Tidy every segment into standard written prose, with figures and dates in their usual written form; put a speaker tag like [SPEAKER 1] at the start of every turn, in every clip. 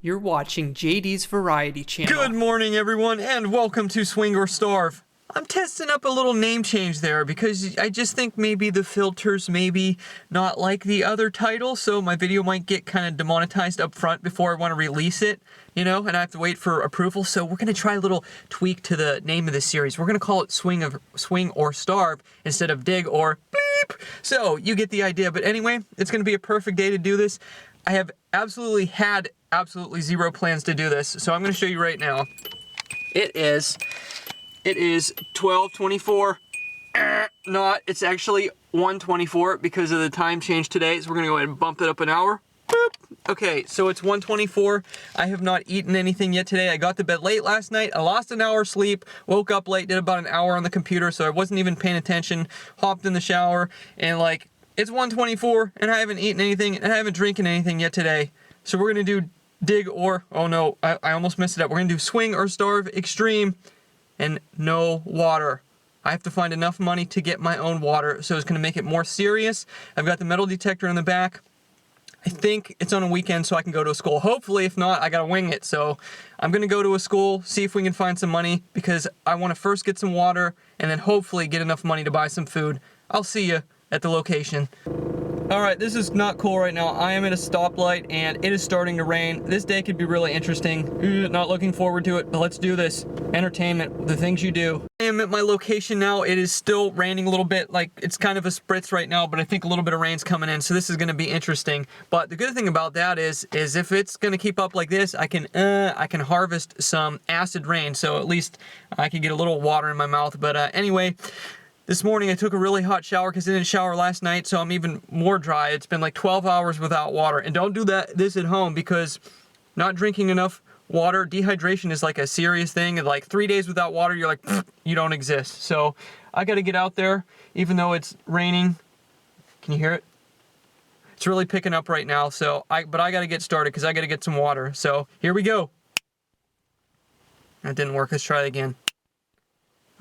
[SPEAKER 1] You're watching JD's Variety Channel.
[SPEAKER 2] Good morning, everyone, and welcome to Swing or Starve. I'm testing up a little name change there because I just think maybe the filters maybe not like the other title, so my video might get kind of demonetized up front before I want to release it, you know, and I have to wait for approval. So we're going to try a little tweak to the name of this series. We're going to call it Swing or Starve instead of Dig or Beep. So you get the idea. But anyway, it's going to be a perfect day to do this. I have absolutely zero plans to do this, so I'm going to show you right now. It is 12:24. It's actually 1:24 because of the time change today, so we're gonna go ahead and bump it up an hour. Boop. Okay, so it's 1:24. I have not eaten anything yet today. I got to bed late last night. I lost an hour's sleep, woke up late, did about an hour on the computer, so I wasn't even paying attention, hopped in the shower, and like, it's 1:24, and I haven't eaten anything, and I haven't drinking anything yet today. So we're gonna do Dig or, oh no, I almost messed it up. We're gonna do Swing or Starve Extreme, and no water. I have to find enough money to get my own water, so it's going to make it more serious. I've got the metal detector in the back. I think it's on a weekend, so I can go to a school. Hopefully, if not, I got to wing it. So I'm going to go to a school, see if we can find some money, because I want to first get some water, and then hopefully get enough money to buy some food. I'll see you at the location. Alright, this is not cool right now. I am at a stoplight and it is starting to rain. This day could be really interesting. Not looking forward to it, but let's do this. Entertainment, the things you do. I am at my location now. It is still raining a little bit. Like, it's kind of a spritz right now, but I think a little bit of rain's coming in, so this is going to be interesting. But the good thing about that is if it's going to keep up like this, I can harvest some acid rain, so at least I can get a little water in my mouth. But anyway, this morning I took a really hot shower because I didn't shower last night, so I'm even more dry. It's been like 12 hours without water. And don't do this at home, because not drinking enough water, dehydration is like a serious thing. And like 3 days without water, you're like, you don't exist. So I got to get out there, even though it's raining. Can you hear it? It's really picking up right now. But I got to get started because I got to get some water. So here we go. That didn't work. Let's try it again.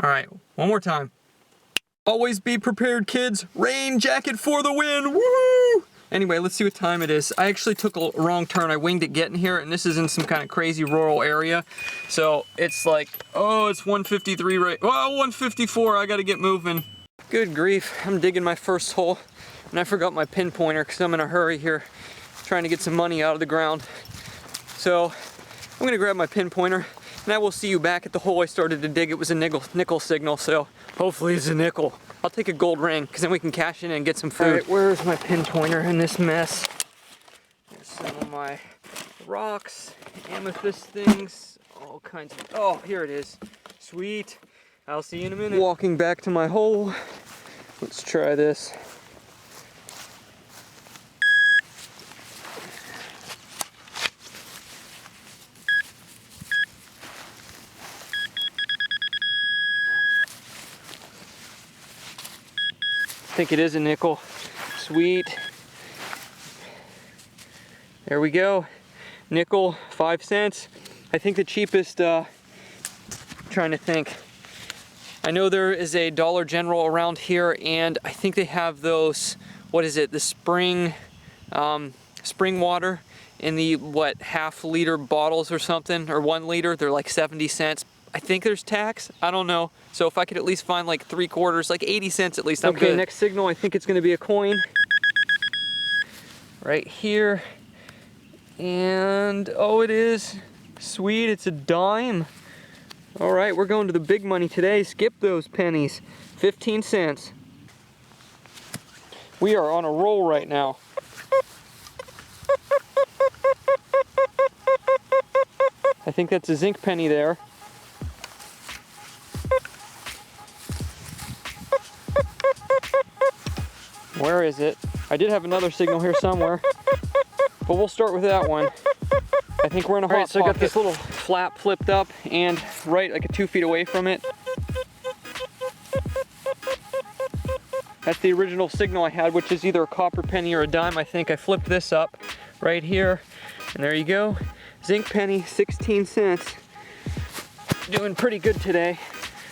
[SPEAKER 2] All right, one more time. Always be prepared, kids. Rain jacket for the win. Woo! Anyway, let's see what time it is. I actually took a wrong turn. I winged it getting here, and this is in some kind of crazy rural area. So it's like, oh, it's 1:53 right. Well, 1:54. I got to get moving. Good grief. I'm digging my first hole, and I forgot my pinpointer because I'm in a hurry here, trying to get some money out of the ground. So I'm going to grab my pinpointer, and I will see you back at the hole I started to dig. It was a nickel signal, so hopefully it's a nickel. I'll take a gold ring, because then we can cash in and get some food. All right, where's my pinpointer in this mess? There's some of my rocks, amethyst things, all kinds of... Oh, here it is. Sweet. I'll see you in a minute. Walking back to my hole. Let's try this. I think it is a nickel. Sweet. There we go. Nickel, 5 cents. I think the cheapest, trying to think. I know there is a Dollar General around here, and I think they have those, what is it, the spring water in the, half-liter bottles or something, or 1 liter. They're like 70 cents. I think there's tax. I don't know. So if I could at least find like 3/4, like 80 cents at least, I'm good. Okay, next signal, I think it's going to be a coin. Right here. And, oh, it is. Sweet, it's a dime. All right, we're going to the big money today. Skip those pennies. 15 cents. We are on a roll right now. I think that's a zinc penny there. Where is it? I did have another signal here somewhere, but we'll start with that one. I think we're in a hot pocket. So I got this little flap flipped up and right like 2 feet away from it. That's the original signal I had, which is either a copper penny or a dime. I think I flipped this up right here, and there you go. Zinc penny, 16 cents. Doing pretty good today.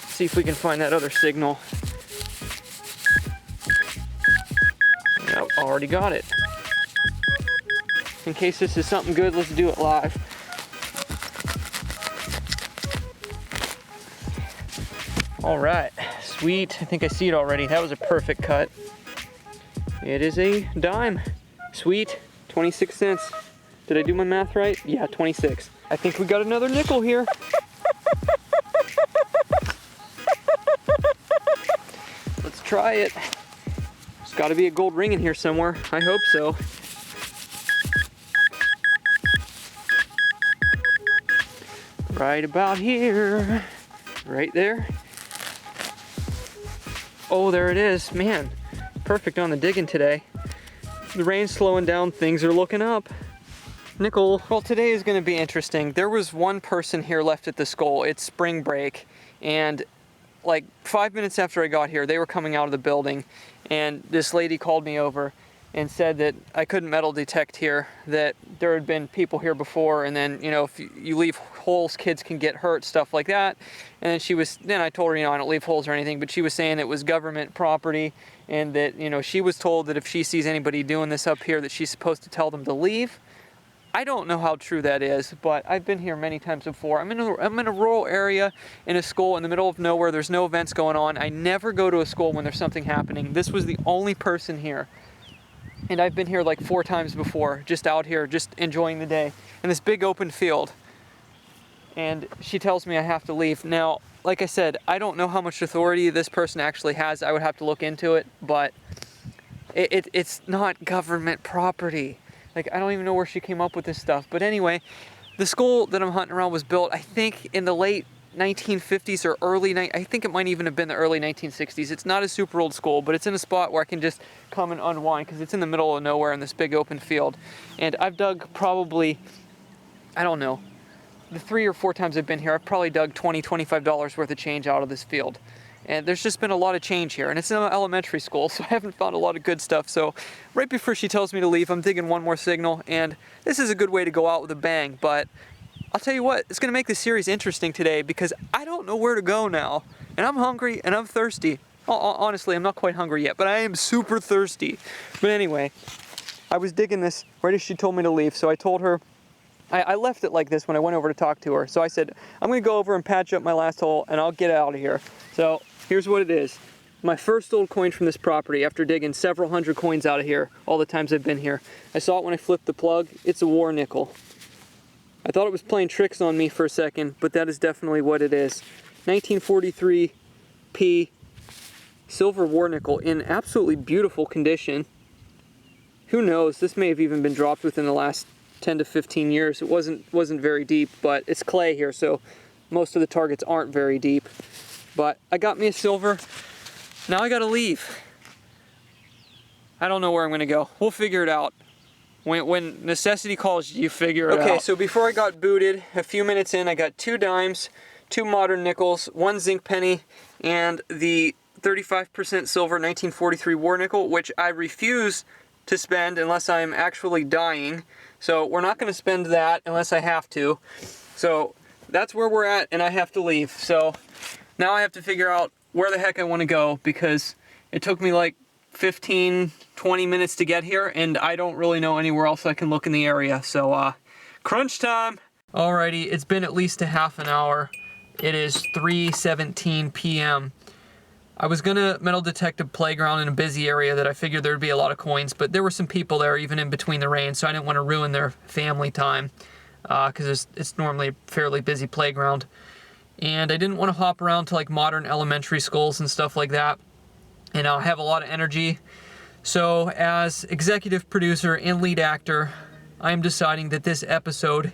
[SPEAKER 2] See if we can find that other signal. Nope, already got it. In case this is something good, let's do it live. All right, sweet. I think I see it already. That was a perfect cut. It is a dime. Sweet, 26 cents. Did I do my math right? Yeah, 26. I think we got another nickel here. Let's try it. There's gotta be a gold ring in here somewhere. I hope so. Right about here. Right there. Oh, there it is. Man, perfect on the digging today. The rain's slowing down, things are looking up. Nickel. Well, today is going to be interesting. There was one person here left at the school. It's spring break, and like 5 minutes after I got here, they were coming out of the building, and this lady called me over and said that I couldn't metal detect here, that there had been people here before, and then, you know, if you leave holes, kids can get hurt, stuff like that. And then I told her, you know, I don't leave holes or anything, but she was saying it was government property, and that, you know, she was told that if she sees anybody doing this up here, that she's supposed to tell them to leave. I don't know how true that is, but I've been here many times before. I'm in a rural area in a school in the middle of nowhere. There's no events going on. I never go to a school when there's something happening. This was the only person here. And I've been here like 4 times before, just out here, just enjoying the day in this big open field. And she tells me I have to leave. Now, like I said, I don't know how much authority this person actually has. I would have to look into it, but it's not government property. Like, I don't even know where she came up with this stuff. But anyway, the school that I'm hunting around was built, I think, in the late 1950s or I think it might even have been the early 1960s. It's not a super old school, but it's in a spot where I can just come and unwind because it's in the middle of nowhere in this big open field. And I've dug probably, I don't know, the 3 or 4 times I've been here, I've probably dug $20, $25 worth of change out of this field. And there's just been a lot of change here, and it's an elementary school, so I haven't found a lot of good stuff. So right before she tells me to leave, I'm digging one more signal, and this is a good way to go out with a bang. But I'll tell you what, it's going to make this series interesting today because I don't know where to go now, and I'm hungry and I'm thirsty. Honestly, I'm not quite hungry yet, but I am super thirsty. But anyway, I was digging this right as she told me to leave, so I told her, I left it like this when I went over to talk to her. So I said, I'm going to go over and patch up my last hole, and I'll get out of here. So here's what it is. My first old coin from this property after digging several hundred coins out of here all the times I've been here. I saw it when I flipped the plug. It's a war nickel. I thought it was playing tricks on me for a second, but that is definitely what it is. 1943 Pea Silver War Nickel in absolutely beautiful condition. Who knows, this may have even been dropped within the last 10 to 15 years. It wasn't very deep, but it's clay here, so most of the targets aren't very deep. But I got me a silver. Now I gotta leave. I don't know where I'm gonna go. We'll figure it out. When necessity calls, you figure it out. Okay, so before I got booted, a few minutes in, I got 2 dimes, 2 modern nickels, 1 zinc penny, and the 35% silver 1943 war nickel, which I refuse to spend unless I'm actually dying. So we're not gonna spend that unless I have to. So that's where we're at, and I have to leave. So now I have to figure out where the heck I want to go because it took me like 15, 20 minutes to get here, and I don't really know anywhere else I can look in the area. So, crunch time! Alrighty, it's been at least a half an hour. It is 3:17 p.m. I was gonna metal detect a playground in a busy area that I figured there'd be a lot of coins, but there were some people there even in between the rain, so I didn't want to ruin their family time because it's normally a fairly busy playground. And I didn't want to hop around to like modern elementary schools and stuff like that. And I have a lot of energy. So as executive producer and lead actor, I am deciding that this episode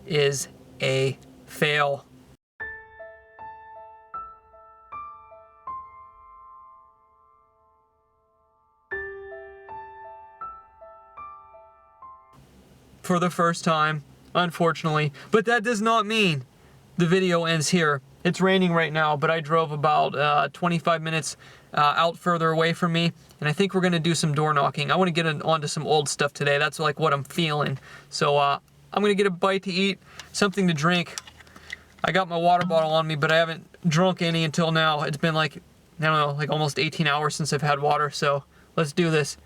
[SPEAKER 2] is a fail. For the first time, unfortunately. But that does not mean the video ends here. It's raining right now, but I drove about 25 minutes out further away from me, and I think we're gonna do some door knocking. I want to get onto some old stuff today. That's like what I'm feeling. So I'm gonna get a bite to eat, something to drink. I got my water bottle on me, but I haven't drunk any until now. It's been like, I don't know, like almost 18 hours since I've had water, so let's do this.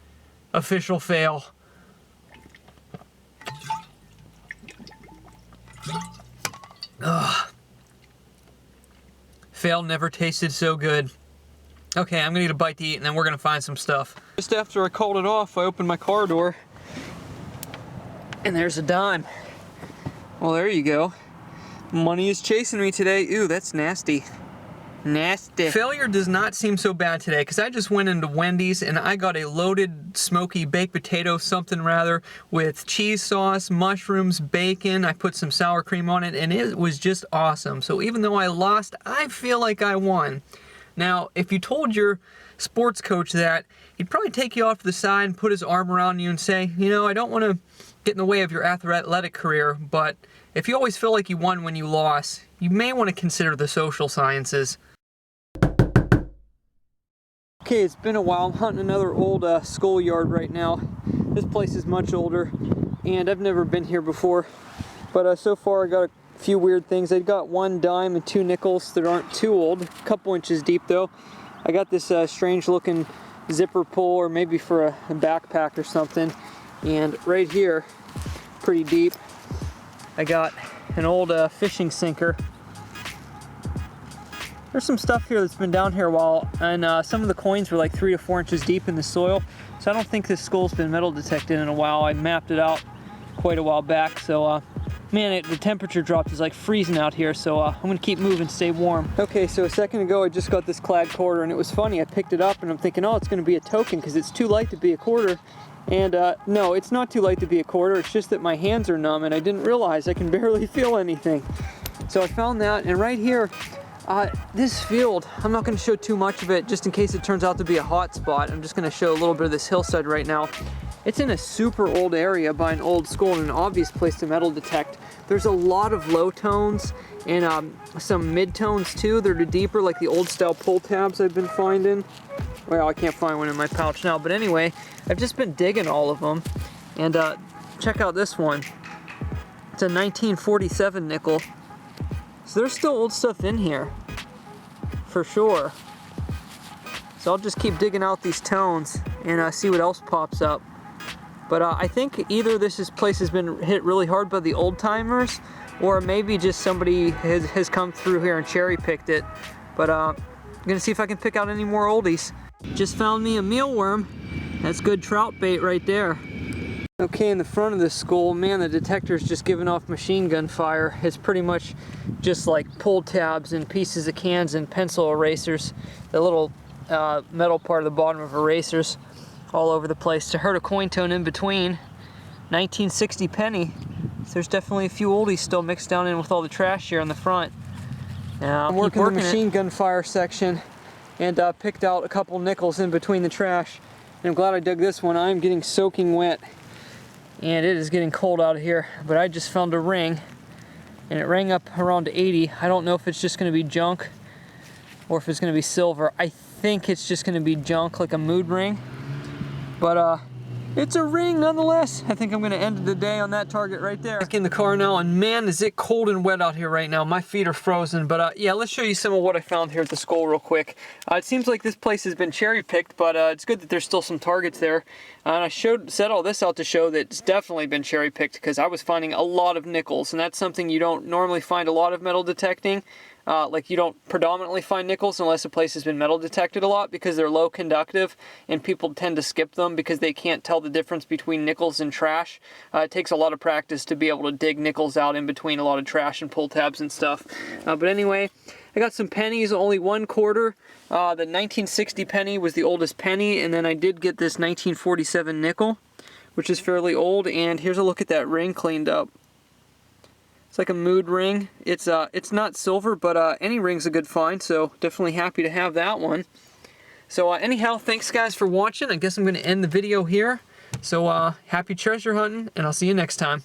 [SPEAKER 2] Official fail. Ugh. Fail never tasted so good. Okay, I'm gonna need a bite to eat and then we're gonna find some stuff. Just after I called it off, I opened my car door and there's a dime. Well, there you go. Money is chasing me today. Ooh, that's nasty. Nasty. Failure does not seem so bad today because I just went into Wendy's and I got a loaded smoky baked potato something rather with cheese sauce, mushrooms, bacon. I put some sour cream on it and it was just awesome. So even though I lost, I feel like I won. Now, if you told your sports coach that, he'd probably take you off to the side and put his arm around you and say, you know, I don't want to get in the way of your athletic career, but if you always feel like you won when you lost, you may want to consider the social sciences. Okay, it's been a while. I'm hunting another old schoolyard right now. This place is much older, and I've never been here before. But so far I got a few weird things. I got 1 dime and 2 nickels that aren't too old. A couple inches deep though. I got this strange looking zipper pull, or maybe for a backpack or something. And right here, pretty deep, I got an old fishing sinker. There's some stuff here that's been down here a while, and some of the coins were like 3 to 4 inches deep in the soil. So I don't think this skull's been metal detected in a while. I mapped it out quite a while back. So man, the temperature dropped. It's like freezing out here. So I'm gonna keep moving, stay warm. Okay, so a second ago I just got this Clad Quarter, and it was funny. I picked it up and I'm thinking, oh, it's gonna be a token because it's too light to be a quarter. And no, it's not too light to be a quarter. It's just that my hands are numb and I didn't realize I can barely feel anything. So I found that, and right here, this field, I'm not going to show too much of it just in case it turns out to be a hot spot. I'm just going to show a little bit of this hillside right now. It's in a super old area by an old school and an obvious place to metal detect. There's a lot of low tones and some mid tones too. They're deeper, like the old style pull tabs I've been finding. Well, I can't find one in my pouch now, but anyway, I've just been digging all of them. And check out this one. It's a 1947 nickel. So there's still old stuff in here, for sure. So I'll just keep digging out these tones and see what else pops up. But I think either this place has been hit really hard by the old timers, or maybe just somebody has come through here and cherry picked it. But I'm gonna see if I can pick out any more oldies. Just found me a mealworm. That's good trout bait right there. Okay, in the front of this skull, man, the detector's just giving off machine gun fire. It's pretty much just like pull tabs and pieces of cans and pencil erasers. The little metal part of the bottom of erasers all over the place. I heard a coin tone in between. 1960 penny. So there's definitely a few oldies still mixed down in with all the trash here on the front. Now, I'm working the machine gun fire section and picked out a couple nickels in between the trash. And I'm glad I dug this one. I'm getting soaking wet. And it is getting cold out here, but I just found a ring and it rang up around 80. I don't know if it's just going to be junk or if it's going to be silver. I think it's just going to be junk, like a mood ring, but it's a ring nonetheless. I think I'm going to end the day on that target right there. Back in the car now, and man, is it cold and wet out here right now. My feet are frozen, but yeah, let's show you some of what I found here at the skull real quick. It seems like this place has been cherry picked, but it's good that there's still some targets there. And I set all this out to show that it's definitely been cherry picked because I was finding a lot of nickels, and that's something you don't normally find a lot of metal detecting. Like you don't predominantly find nickels unless a place has been metal detected a lot because they're low conductive and people tend to skip them because they can't tell the difference between nickels and trash. It takes a lot of practice to be able to dig nickels out in between a lot of trash and pull tabs and stuff. But anyway, I got some pennies, only 1 quarter. The 1960 penny was the oldest penny, and then I did get this 1947 nickel, which is fairly old, and here's a look at that ring cleaned up. It's like a mood ring. It's not silver, but any ring's a good find, so definitely happy to have that one. So anyhow, thanks guys for watching. I guess I'm going to end the video here. So happy treasure hunting, and I'll see you next time.